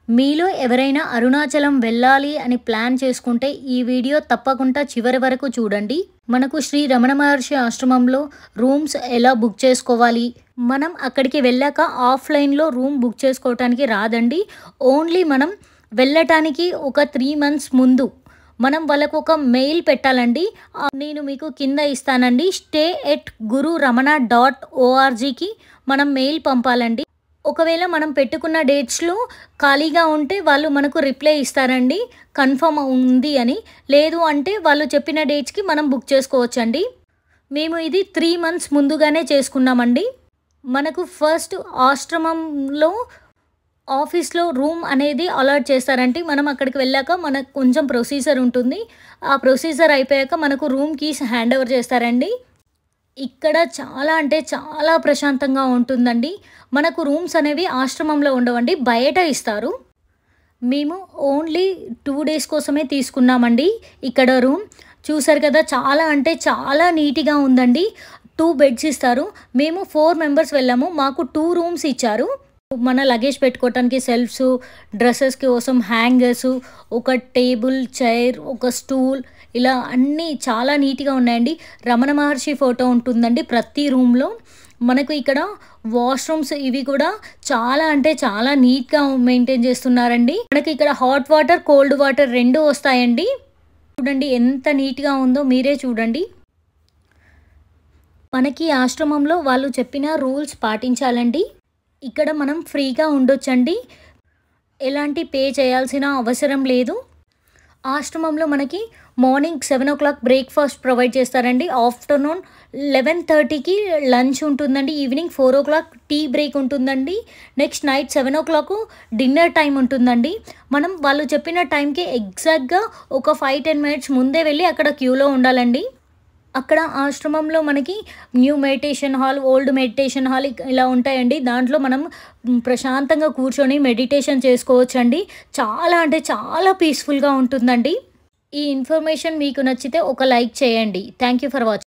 మీలో ఎవరైనా అరుణాచలం వెళ్ళాలి అని ప్లాన్ చేసుకుంటే ఈ వీడియో తప్పకుండా చివరి వరకు చూడండి. మనకు శ్రీ రమణ మహర్షి ఆశ్రమంలో రూమ్స్ ఎలా బుక్ చేసుకోవాలి, మనం అక్కడికి వెళ్ళాక ఆఫ్లైన్లో రూమ్ బుక్ చేసుకోవటానికి రాదండి. ఓన్లీ మనం వెళ్ళటానికి ఒక 3 months ముందు మనం వాళ్ళకు ఒక మెయిల్ పెట్టాలండి. నేను మీకు కింద ఇస్తానండి. stay@gururamana.orgకి మనం మెయిల్ పంపాలండి. ఒకవేళ మనం పెట్టుకున్న డేట్స్లో ఖాళీగా ఉంటే వాళ్ళు మనకు రిప్లై ఇస్తారండి కన్ఫర్మ్ ఉంది అని. లేదు అంటే వాళ్ళు చెప్పిన డేట్స్కి మనం బుక్ చేసుకోవచ్చండి. మేము ఇది 3 months ముందుగానే చేసుకున్నామండి. మనకు ఫస్ట్ ఆశ్రమంలో ఆఫీస్లో రూమ్ అనేది అలాట్ చేస్తారంటే మనం అక్కడికి వెళ్ళాక మనకు కొంచెం ప్రొసీజర్ ఉంటుంది. ఆ ప్రొసీజర్ అయిపోయాక మనకు రూమ్ కీస్ హ్యాండ్ ఓవర్ చేస్తారండి. ఇక్కడ చాలా అంటే చాలా ప్రశాంతంగా ఉంటుందండి. మనకు రూమ్స్ అనేవి ఆశ్రమంలో ఉండవండి, బయట ఇస్తారు. మేము ఓన్లీ 2 days కోసమే తీసుకున్నామండి. ఇక్కడ రూమ్ చూసారు కదా, చాలా అంటే చాలా నీట్గా ఉందండి. 2 beds ఇస్తారు. మేము 4 members వెళ్ళాము. మాకు 2 rooms ఇచ్చారు. మన లగేజ్ పెట్టుకోవటానికి సెల్ఫ్స్, డ్రెస్సెస్ కోసం హ్యాంగర్స్, ఒక టేబుల్, చైర్, ఒక స్టూల్, ఇలా అన్నీ చాలా నీట్గా ఉన్నాయండి. రమణ మహర్షి ఫోటో ఉంటుందండి ప్రతి రూమ్లో. మనకు ఇక్కడ వాష్రూమ్స్ ఇవి కూడా చాలా అంటే చాలా నీట్గా మెయింటైన్ చేస్తున్నారండి. మనకి ఇక్కడ హాట్ వాటర్, కోల్డ్ వాటర్ 2 వస్తాయండి. చూడండి ఎంత నీట్గా ఉందో, మీరే చూడండి. మనకి ఆశ్రమంలో వాళ్ళు చెప్పిన రూల్స్ పాటించాలండి. ఇక్కడ మనం ఫ్రీగా ఉండొచ్చండి, ఎలాంటి పే చేయాల్సిన అవసరం లేదు. ఆశ్రమంలో మనకి మార్నింగ్ 7 o'clock బ్రేక్ఫాస్ట్ ప్రొవైడ్ చేస్తారండి. ఆఫ్టర్నూన్ 11:30కి లంచ్ ఉంటుందండి. ఈవినింగ్ 4 o'clock టీ బ్రేక్ ఉంటుందండి. Next night 7 o'clock dinner time ఉంటుందండి. మనం వాళ్ళు చెప్పిన టైంకి ఎగ్జాక్ట్గా ఒక 5-10 minutes ముందే వెళ్ళి అక్కడ క్యూలో ఉండాలండి. అక్కడ ఆశ్రమంలో మనకి new meditation hall, old meditation hall ఇలా ఉంటాయండి. దాంట్లో మనం ప్రశాంతంగా కూర్చొని మెడిటేషన్ చేసుకోవచ్చండి. చాలా అంటే చాలా పీస్ఫుల్గా ఉంటుందండి. ఈ ఇన్ఫర్మేషన్ మీకు నచ్చితే ఒక లైక్ చేయండి. Thank you for watching.